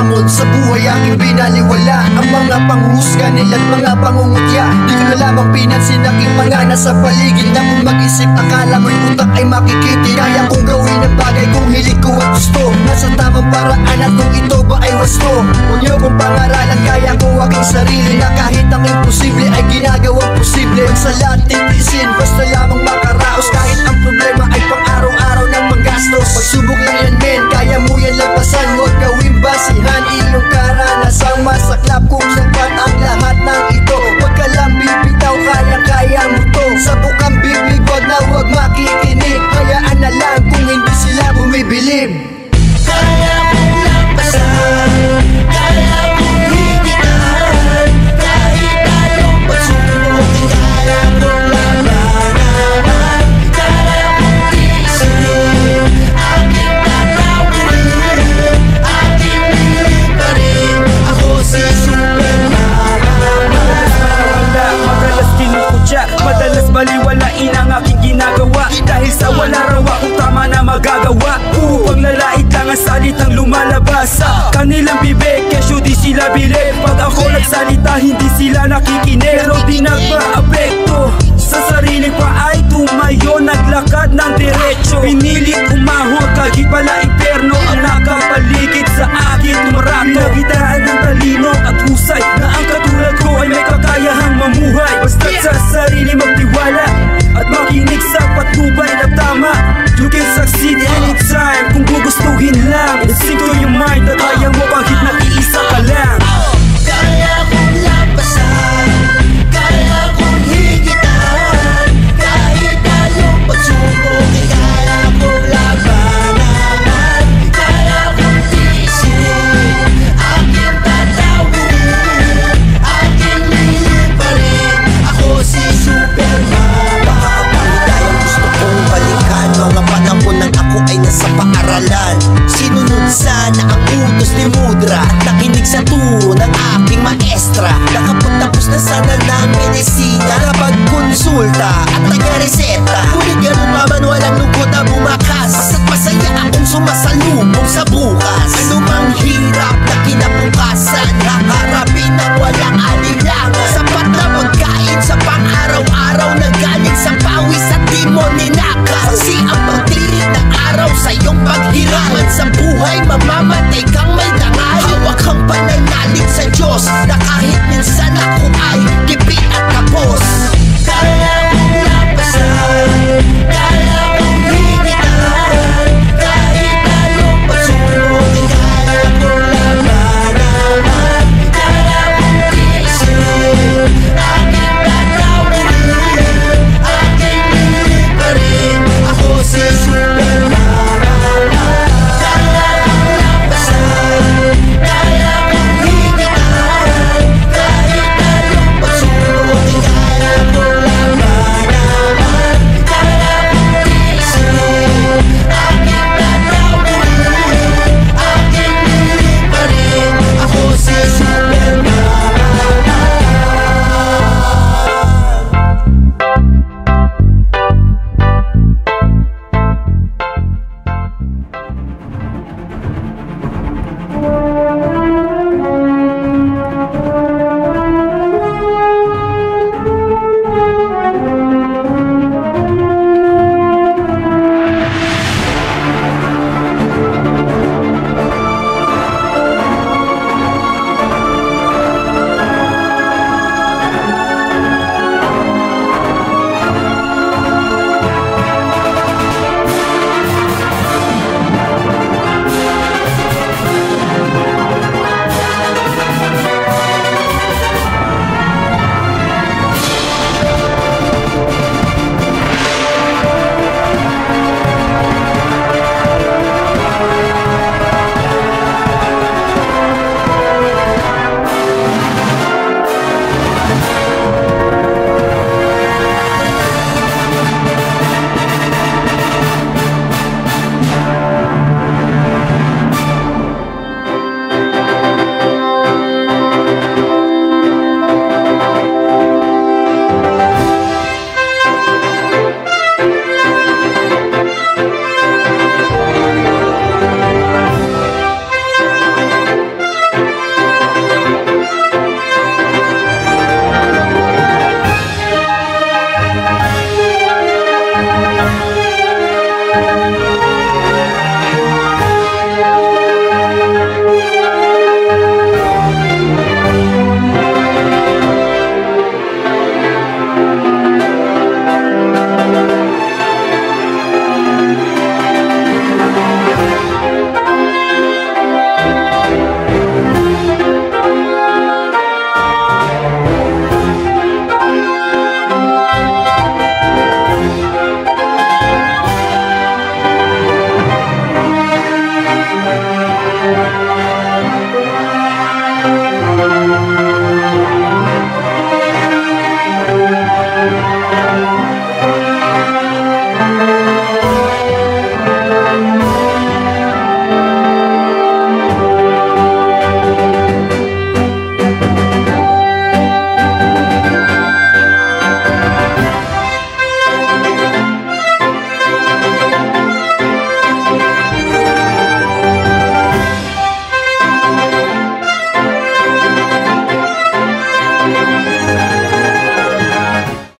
hamon sa buhay aking binaliwala. Ang mga panghusga nila't mga pangungutya, di ko na lamang pinansin aking mga nasa paligid. Na kung mag-isip akala mo'y utak ay makikiti. Kaya kong gawin ang bagay kung hilig ko at gusto, nasa tamang paraan at kung ito ba ay wasto. Huwag niyo kong pangaralan, kaya ko aking sarili, na kahit ang imposible ay ginagawang posible. Huwag sa lahat titiisin, basta lamang makaraos. Kahit ang problema ay pang araw-araw ng manggastos. Pagsubok lang yan men, kaya mo yan lampasan. Huwag gawin basihan iyong karanasang masaklap kung sapat ang lahat ng ito. Huwag ka lang bibitaw, kaya mo to. Sabok ang bibig, wag na wag makikinig. Hayaan na lang kung hindi sila bumibilib. Kaya kong lampasan, kaya kong higitan, kahit anong pagsubok, kaya kong labanan. Kaya kong tiisin, aking tatawirin, aking pilit pa rin, ako si Superman. Madalas kinukutya, madalas baliwalain ang aking ginagawa. Dahil sa wala raw akong tama na magagawa. Puro paglalait lang ang salitang lumalabas sa kanilang bibig, kesyo di sila bilib. Pag ako nagsalita, hindi sila nakikinig. Pero di nagpa-apekto, sa sarili pa ay tumayo, naglakad ng diretso. Pinilit umahon, kahit pala imperno ang nakapaligid sa akin. Tumarato, pinagitaan ng talino at husay, na ang katulad ko ay may kakayahang mamuhay. Basta't sa sarili magtiwala at makinig sa patnubay na tama. You can succeed anytime kung gugustuhin lang. Sing to your mind at kaya mo kahit nag-iisa ka lang. Kaya kong lampasan, kaya kong higitan, kahit anong pagsubok, kaya kong labanan. Kaya